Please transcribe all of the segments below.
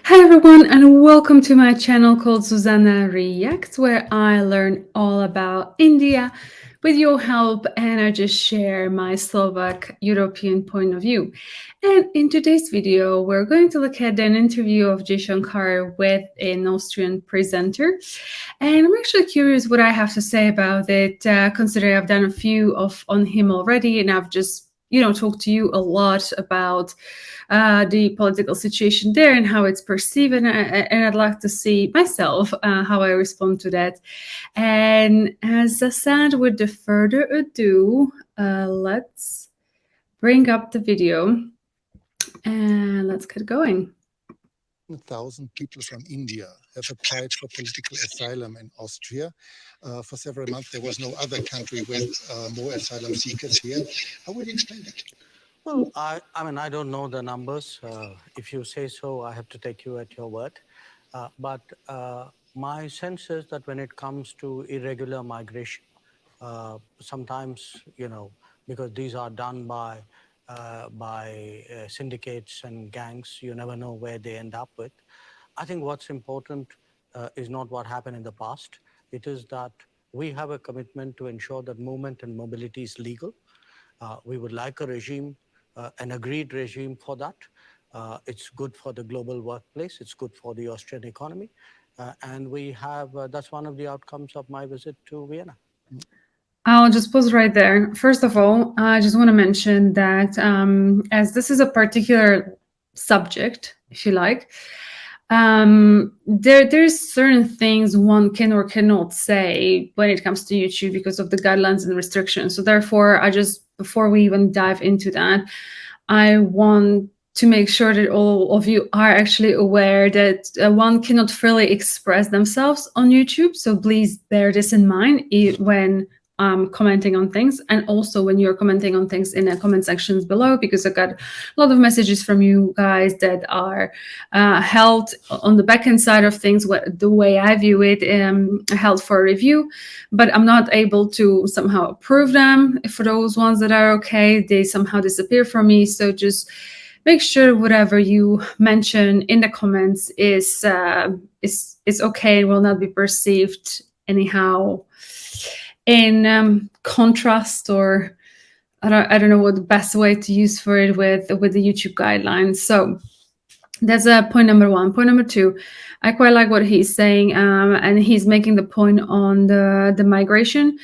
Hi everyone, and welcome to my channel called Zuzanareacts, where I learn all about India with your help, and I just share my Slovak European point of view. And in today's video, we're going to look at an interview of Jaishankar with an Austrian presenter, and I'm actually curious what I have to say about it, considering I've done a few on him already, and I've just talked to you a lot about the political situation there and how it's perceived, and I'd like to see myself how I respond to that. And as I said, with the further ado, let's bring up the video and let's get going. 1,000 people from India have applied for political asylum in Austria. For several months, there was no other country with more asylum seekers here. How would you explain that? Well, I don't know the numbers. If you say so, I have to take you at your word. But my sense is that when it comes to irregular migration, sometimes, because these are done by syndicates and gangs, you never know where they end up with. I think what's important is not what happened in the past. It is that we have a commitment to ensure that movement and mobility is legal. We would like a regime, an agreed regime for that. It's good for the global workplace. It's good for the Austrian economy. And we have, that's one of the outcomes of my visit to Vienna. I'll just pause right there. First of all, I just want to mention that as this is a particular subject, if you like, there's certain things one can or cannot say when it comes to YouTube because of the guidelines and restrictions. So therefore, before we even dive into that, I want to make sure that all of you are actually aware that one cannot freely express themselves on YouTube. So please bear this in mind when commenting on things, and also when you're commenting on things in the comment sections below, because I got a lot of messages from you guys that are held on the back end side of things, the way I view it, held for review, but I'm not able to somehow approve them. For those ones that are okay, they somehow disappear from me. So just make sure whatever you mention in the comments is okay and will not be perceived anyhow in contrast, or I don't know what the best way to use for it with the YouTube guidelines. So that's point number one. Point number two, I quite like what he's saying, and he's making the point on the migration,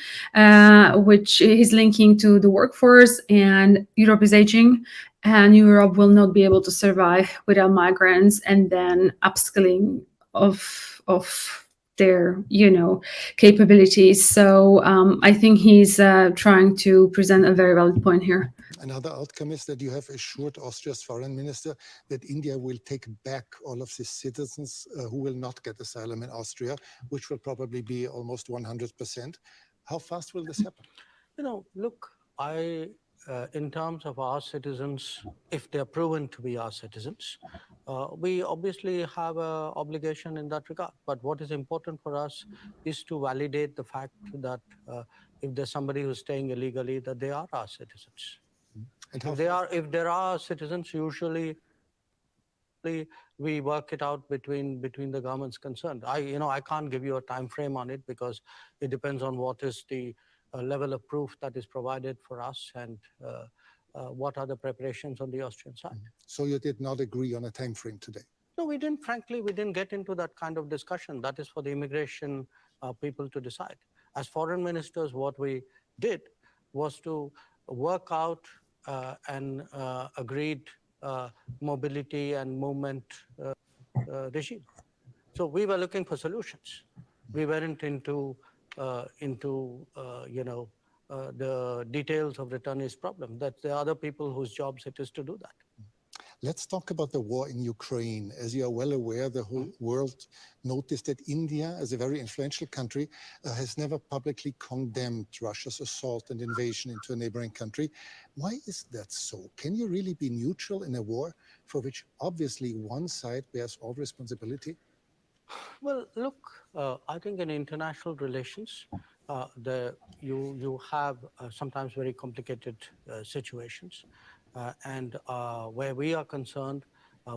which he's linking to the workforce, and Europe is aging, and Europe will not be able to survive without migrants, and then upskilling of their capabilities. So I think he's trying to present a very valid point here. Another outcome is that you have assured Austria's foreign minister that India will take back all of the citizens who will not get asylum in Austria, which will probably be almost 100%. How fast will this happen? Look, in terms of our citizens, if they're proven to be our citizens, we obviously have an obligation in that regard. But what is important for us is to validate the fact that if there's somebody who's staying illegally, that they are our citizens. And if there are citizens, usually we work it out between the governments concerned. I can't give you a time frame on it because it depends on what is the level of proof that is provided for us and what are the preparations on the Austrian side. So you did not agree on a time frame today? No, we didn't. Frankly, we didn't get into that kind of discussion. That is for the immigration people to decide. As foreign ministers, what we did was to work out an agreed mobility and movement regime. So we were looking for solutions. We weren't into the details of returnees' problem. That there are other people whose jobs it is to do that. Let's talk about the war in Ukraine. As you are well aware, the whole world noticed that India, as a very influential country, has never publicly condemned Russia's assault and invasion into a neighboring country. Why is that so? Can you really be neutral in a war for which obviously one side bears all responsibility? Well, look, I think in international relations, you have sometimes very complicated situations. And where we are concerned,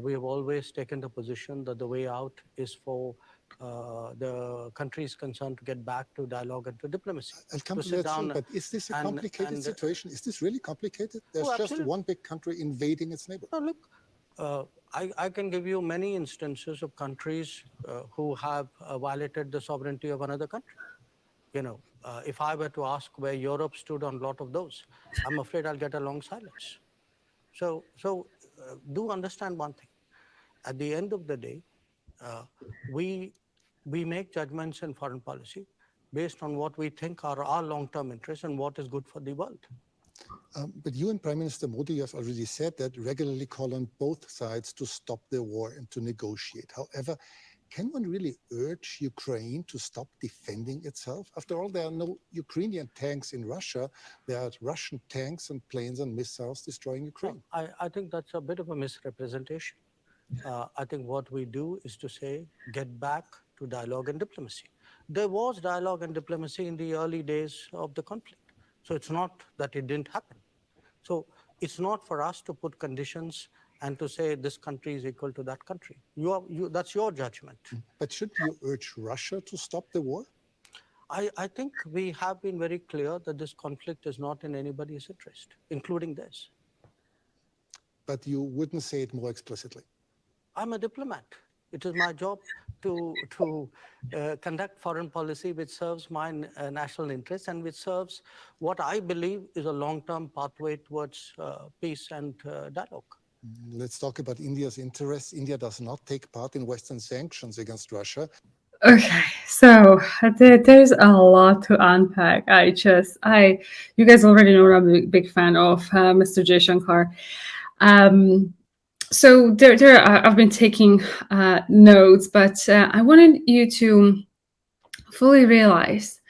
We have always taken the position that the way out is for the countries concerned to get back to dialogue and to diplomacy. I'll come to to sit that soon, down but is this a and- complicated and- situation? Is this really complicated? There's just absolutely. one big country invading its neighbor. No, look, I can give you many instances of countries who have violated the sovereignty of another country. If I were to ask where Europe stood on a lot of those, I'm afraid I'll get a long silence. So do understand one thing. At the end of the day, we make judgments in foreign policy based on what we think are our long-term interests and what is good for the world. But you and Prime Minister Modi have already said that regularly call on both sides to stop the war and to negotiate. However, can one really urge Ukraine to stop defending itself? After all, there are no Ukrainian tanks in Russia. There are Russian tanks and planes and missiles destroying Ukraine. I think that's a bit of a misrepresentation. I think what we do is to say, get back to dialogue and diplomacy. There was dialogue and diplomacy in the early days of the conflict. So it's not that it didn't happen. So it's not for us to put conditions and to say this country is equal to that country. That's your judgment. But should you urge Russia to stop the war? I think we have been very clear that this conflict is not in anybody's interest, including theirs. But you wouldn't say it more explicitly. I'm a diplomat. It is my job to conduct foreign policy which serves my national interests and which serves what I believe is a long-term pathway towards peace and dialogue. Let's talk about India's interests. India does not take part in Western sanctions against Russia. Okay, so there's a lot to unpack. You guys already know I'm a big fan of Mr. Jaishankar. So I've been taking notes, but I wanted you to fully realize,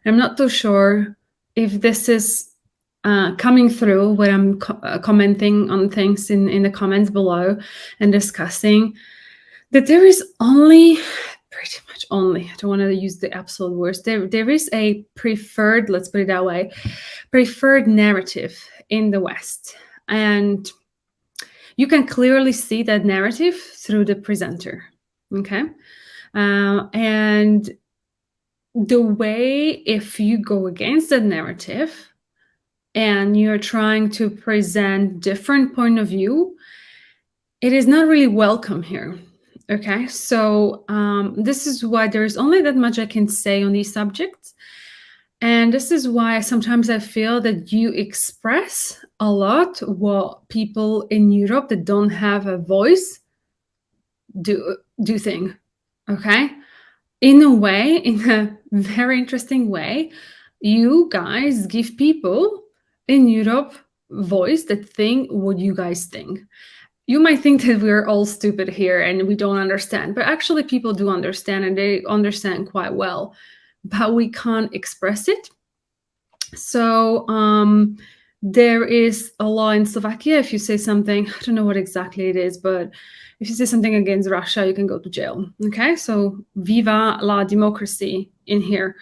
I'm not too sure if this is coming through when I'm commenting on things in the comments below and discussing, that there is pretty much only, I don't want to use the absolute words, there is a preferred, let's put it that way, preferred narrative in the West. And you can clearly see that narrative through the presenter, okay? And the way, if you go against that narrative and you're trying to present different point of view, it is not really welcome here, okay? So this is why there's only that much I can say on these subjects. And this is why sometimes I feel that you express a lot what people in Europe that don't have a voice do think, okay? In a way, in a very interesting way, you guys give people in Europe voice that think what you guys think. You might think that we're all stupid here and we don't understand, but actually people do understand, and they understand quite well, but we can't express it. So there is a law in Slovakia. If you say something, I don't know what exactly it is, but if you say something against Russia, you can go to jail. Okay, so viva la democracy in here.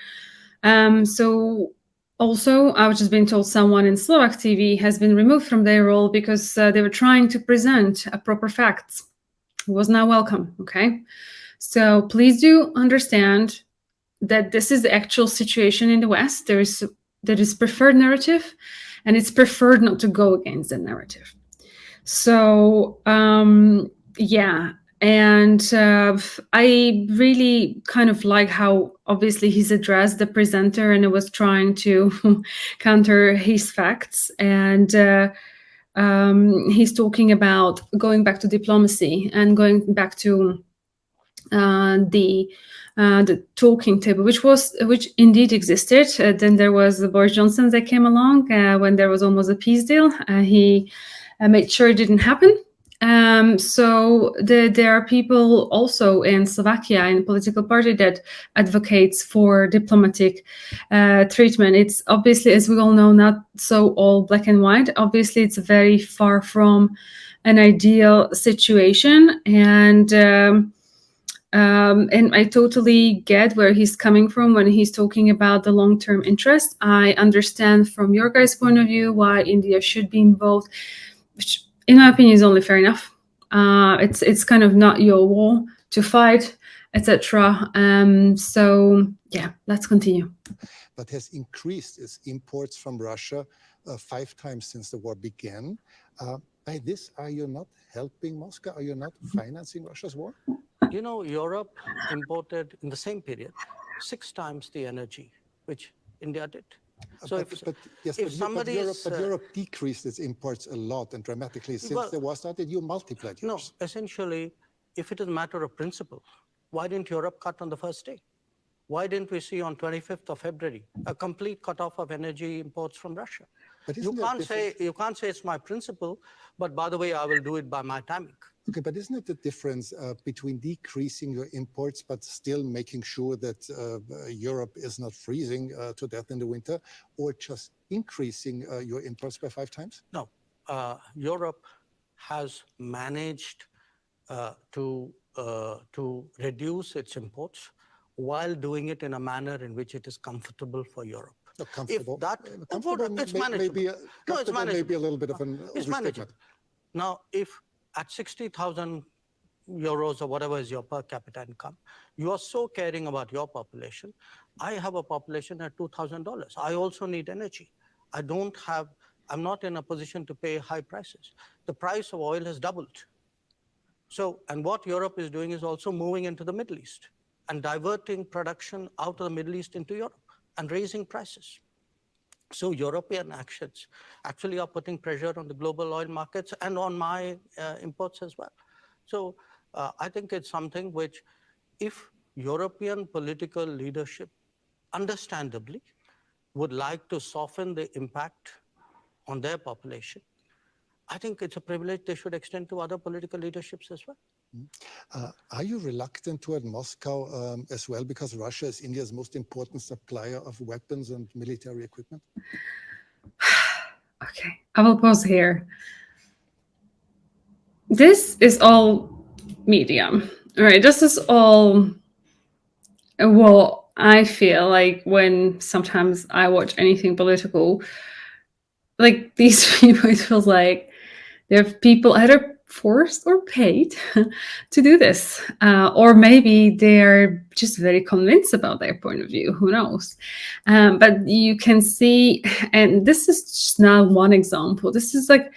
So also, I was just being told someone in Slovak TV has been removed from their role because they were trying to present proper facts. It was not welcome, okay? So please do understand that this is the actual situation in the West. There is preferred narrative, and it's preferred not to go against the narrative. So, yeah. And I really kind of like how obviously he's addressed the presenter and it was trying to counter his facts. And he's talking about going back to diplomacy and going back to the talking table, which indeed existed. Then there was Boris Johnson that came along when there was almost a peace deal. He made sure it didn't happen. So there are people also in Slovakia in the political party that advocates for diplomatic treatment. It's obviously, as we all know, not so all black and white. Obviously, it's very far from an ideal situation, and I totally get where he's coming from when he's talking about the long-term interest. I understand from your guys' point of view why India should be involved, which in my opinion is only fair enough. It's kind of not your war to fight, etc. So yeah, let's continue. But has increased its imports from Russia 5 times since the war began. By this, are you not helping Moscow? Are you not financing Russia's war? You know, Europe imported in the same period 6 times the energy which India did. So Europe decreased its imports a lot and dramatically since the war started. You multiplied yours. No, essentially, if it is a matter of principle, why didn't Europe cut on the first day? Why didn't we see on 25th of February a complete cutoff of energy imports from Russia? But you can't say it's my principle, but by the way, I will do it by my timing. Okay, but isn't it the difference between decreasing your imports but still making sure that Europe is not freezing to death in the winter, or just increasing your imports by 5 times? No, Europe has managed to reduce its imports while doing it in a manner in which it is comfortable for Europe. Comfortable. It's manageable. It's manageable. Maybe a little bit of an overstatement. Now, if at 60,000 euros or whatever is your per capita income, you are so caring about your population. I have a population at $2,000. I also need energy. I'm not in a position to pay high prices. The price of oil has doubled. So, and what Europe is doing is also moving into the Middle East and diverting production out of the Middle East into Europe and raising prices. So European actions actually are putting pressure on the global oil markets and on my imports as well. So I think it's something which, if European political leadership understandably would like to soften the impact on their population, I think it's a privilege they should extend to other political leaderships as well. Are you reluctant toward Moscow as well, because Russia is India's most important supplier of weapons and military equipment? Okay, I will pause here. This is all media, all right? This is all what I feel like when sometimes I watch anything political. Like these people, it feels like they're people either forced or paid to do this, or maybe they're just very convinced about their point of view. Who knows? But you can see, and this is just not one example. This is like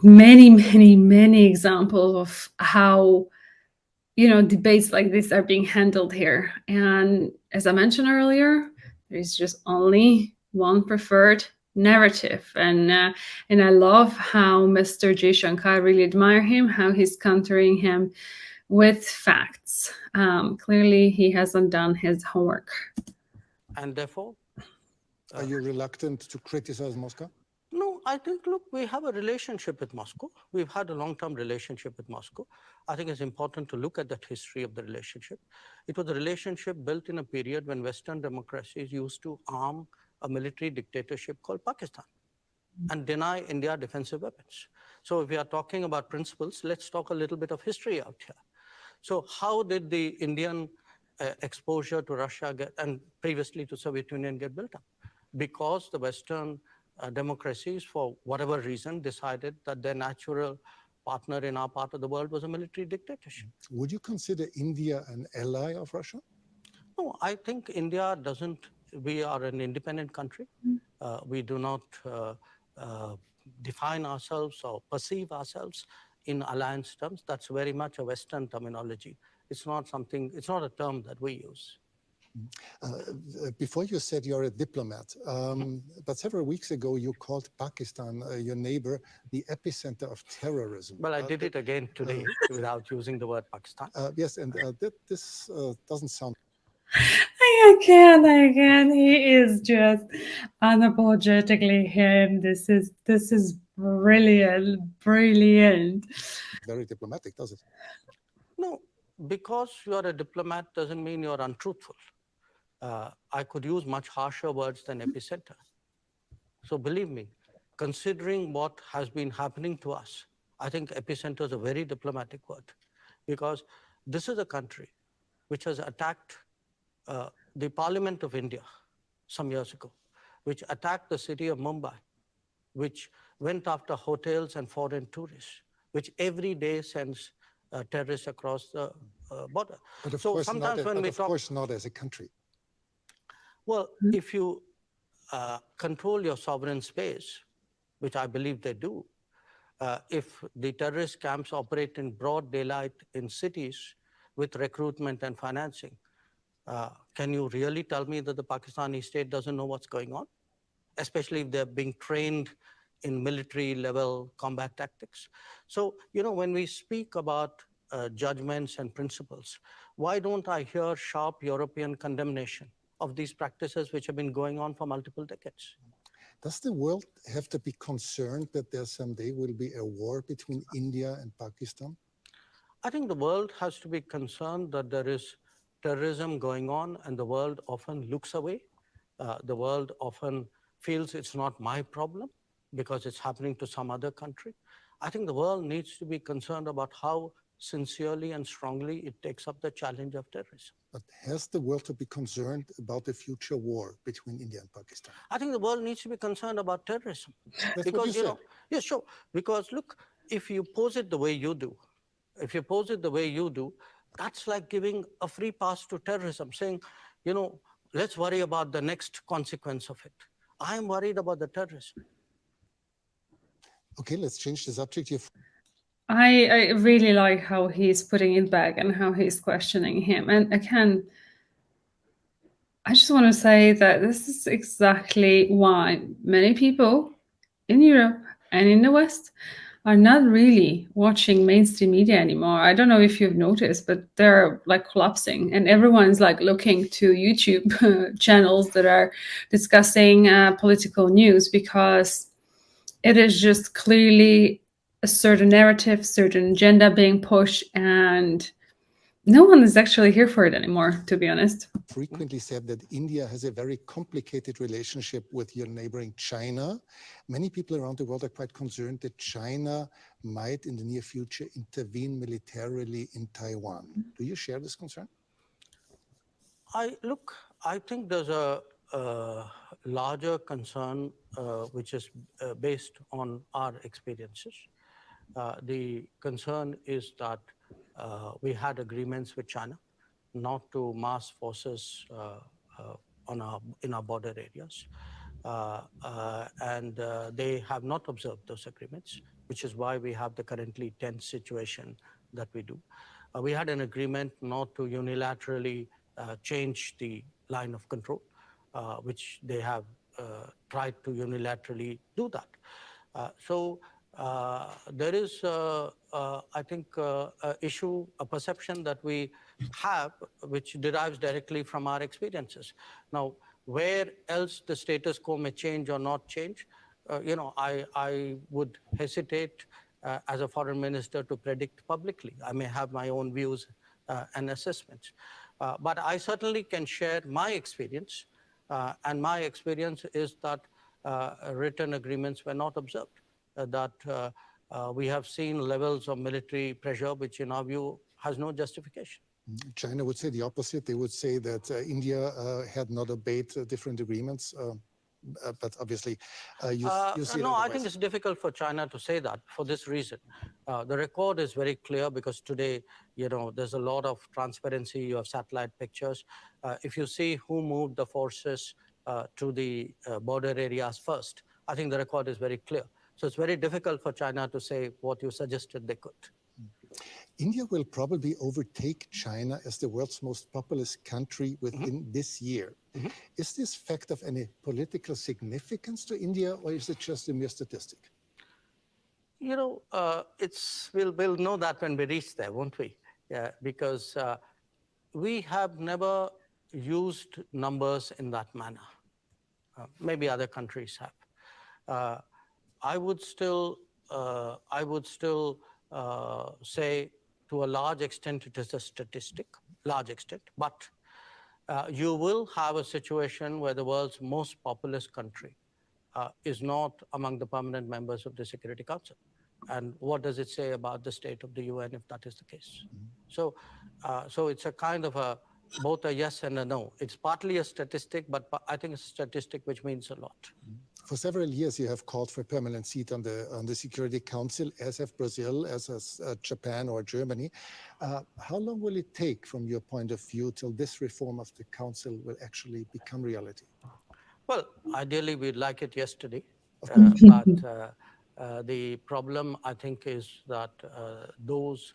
many examples of how debates like this are being handled here. And as I mentioned earlier, there's just only one preferred narrative, and I love how Mr. Jaishankar, really admire him, how he's countering him with facts. Clearly, he hasn't done his homework. And therefore, are you reluctant to criticize Moscow? No, I think, look, we have a relationship with Moscow. We've had a long-term relationship with Moscow. I think it's important to look at that history of the relationship. It was a relationship built in a period when Western democracies used to arm a military dictatorship called Pakistan and deny India defensive weapons. So if we are talking about principles, let's talk a little bit of history out here. So how did the Indian exposure to Russia and previously to Soviet Union get built up? Because the Western democracies, for whatever reason, decided that their natural partner in our part of the world was a military dictatorship. Would you consider India an ally of Russia? No, I think India doesn't. We are an independent country. We do not define ourselves or perceive ourselves in alliance terms. That's very much a Western terminology. It's not a term that we use. Before you said you're a diplomat, but several weeks ago you called Pakistan, your neighbor, the epicenter of terrorism. Well, I did it again today without using the word Pakistan. Yes, and this doesn't sound... I can't. He is just unapologetically him. This is brilliant. Very diplomatic, does it? No, because you are a diplomat doesn't mean you're untruthful. I could use much harsher words than epicenter. So believe me, considering what has been happening to us, I think epicenter is a very diplomatic word, because this is a country which has attacked the Parliament of India some years ago, which attacked the city of Mumbai, which went after hotels and foreign tourists, which every day sends terrorists across the border. But of So course sometimes when we talk, course not as a country. well, if you control your sovereign space, which I believe they do, if the terrorist camps operate in broad daylight in cities with recruitment and financing, can you really tell me that the Pakistani state doesn't know what's going on? Especially if they're being trained in military level combat tactics. So, when we speak about judgments and principles, why don't I hear sharp European condemnation of these practices which have been going on for multiple decades? Does the world have to be concerned that there someday will be a war between India and Pakistan? I think the world has to be concerned that there is terrorism going on, and the world often looks away. The world often feels it's not my problem because it's happening to some other country. I think the world needs to be concerned about how sincerely and strongly it takes up the challenge of terrorism. But has the world to be concerned about the future war between India and Pakistan? I think the world needs to be concerned about terrorism. That's because, what you said. Yeah, sure. Because look, if you pose it the way you do, that's like giving a free pass to terrorism, saying, let's worry about the next consequence of it. I'm worried about the terrorism. Okay, let's change the subject here. I really like how he's putting it back and how he's questioning him. And again, I just want to say that this is exactly why many people in Europe and in the West are not really watching mainstream media anymore. I don't know if you've noticed, but they're like collapsing, and everyone's like looking to YouTube channels that are discussing political news, because it is just clearly a certain narrative, certain agenda being pushed, and no one is actually here for it anymore, to be honest. Frequently said that India has a very complicated relationship with your neighboring China. Many people around the world are quite concerned that China might in the near future intervene militarily in Taiwan. Do you share this concern? I think there's a larger concern which is based on our experiences. The concern is that we had agreements with China not to mass forces in our border areas. And they have not observed those agreements, which is why we have the currently tense situation that we do. We had an agreement not to unilaterally change the line of control, which they have tried to unilaterally do that. So there is, I think, a perception that we have, which derives directly from our experiences. Now, where else the status quo may change or not change, I would hesitate as a foreign minister to predict publicly. I may have my own views and assessments. But I certainly can share my experience. And my experience is that written agreements were not observed. That we have seen levels of military pressure, which in our view has no justification. China would say the opposite. They would say that India had not obeyed different agreements. But obviously, you see no, I think it's difficult for China to say that for this reason. The record is very clear because today, there's a lot of transparency. You have satellite pictures. If you see who moved the forces to the border areas first, I think the record is very clear. So it's very difficult for China to say what you suggested they could. India will probably overtake China as the world's most populous country within this year. Is this fact of any political significance to India, or is it just a mere statistic? We'll know that when we reach there, won't we? Yeah, because we have never used numbers in that manner. Maybe other countries have. I would still say to a large extent it is a statistic, large extent, but you will have a situation where the world's most populous country is not among the permanent members of the Security Council. And what does it say about the state of the UN if that is the case? So it's a kind of both a yes and a no. It's partly a statistic, but I think it's a statistic which means a lot. For several years, you have called for a permanent seat on the Security Council, as have Brazil, as has Japan or Germany. How long will it take, from your point of view, till this reform of the Council will actually become reality? Well, ideally, we'd like it yesterday. But the problem, I think, is that those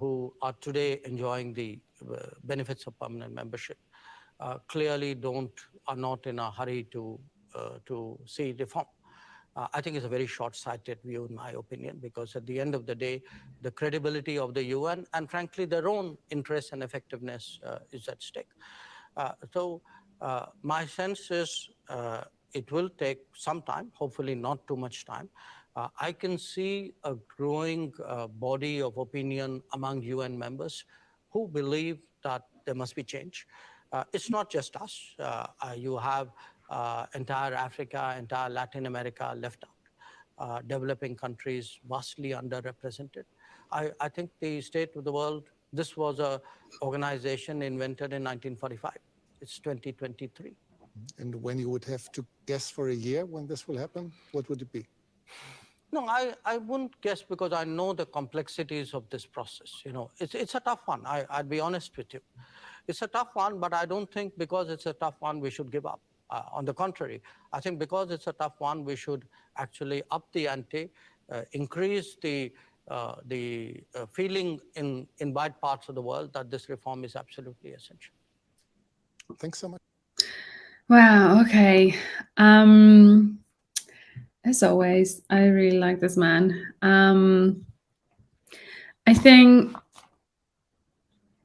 who are today enjoying the benefits of permanent membership clearly are not in a hurry to see reform. I think it's a very short-sighted view, in my opinion, because at the end of the day, the credibility of the UN and, frankly, their own interest and effectiveness is at stake. So my sense is it will take some time, hopefully not too much time. I can see a growing body of opinion among UN members who believe that there must be change. It's not just us. You have entire Africa, entire Latin America left out, developing countries vastly underrepresented. I think the State of the World, this was an organization invented in 1945. It's 2023. And when you would have to guess for a year when this will happen, what would it be? No, I wouldn't guess, because I know the complexities of this process. It's a tough one. I'd be honest with you. It's a tough one, but I don't think because it's a tough one, we should give up. On the contrary, I think because it's a tough one, we should actually up the ante, increase the feeling in wide parts of the world that this reform is absolutely essential. Thanks so much. Wow, okay. As always, I really like this man. I think,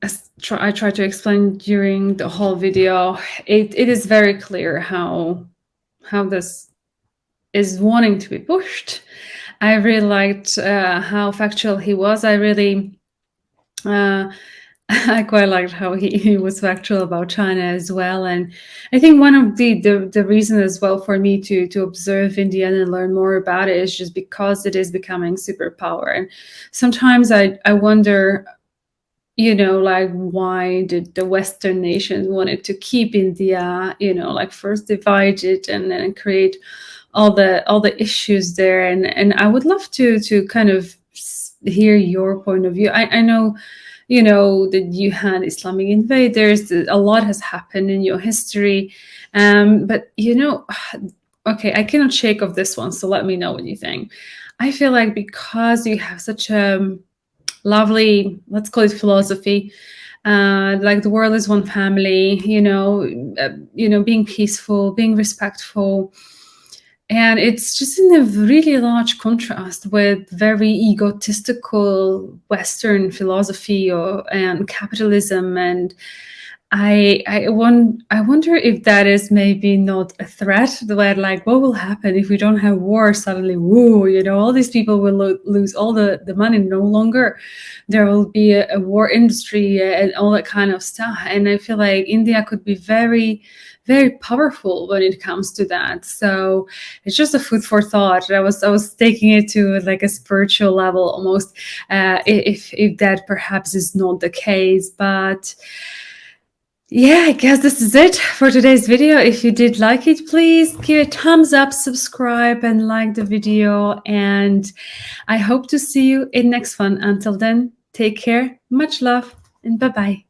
as I tried to explain during the whole video, it is very clear how this is wanting to be pushed. I really liked how factual he was. I quite liked how he was factual about China as well. And I think one of the reason as well for me to observe India and learn more about it is just because it is becoming superpower. And sometimes I wonder, like, why did the Western nations wanted to keep India, like first divide it and then create all the issues there. And I would love to kind of hear your point of view. I know, that you had Islamic invaders, a lot has happened in your history. But, okay, I cannot shake off this one. So let me know what you think. I feel like because you have such a lovely, let's call it philosophy, like the world is one family, being peaceful, being respectful. And it's just in a really large contrast with very egotistical Western philosophy and capitalism. And I wonder if that is maybe not a threat. Where, like, what will happen if we don't have war suddenly? Woo, all these people will lose all the money. No longer there will be a war industry and all that kind of stuff. And I feel like India could be very, very powerful when it comes to that. So it's just a food for thought. I was taking it to like a spiritual level almost, if that perhaps is not the case. But yeah, I guess this is it for today's video. If you did like it, please give it a thumbs up, subscribe, and like the video. And I hope to see you in next one. Until then, take care, much love, and bye-bye.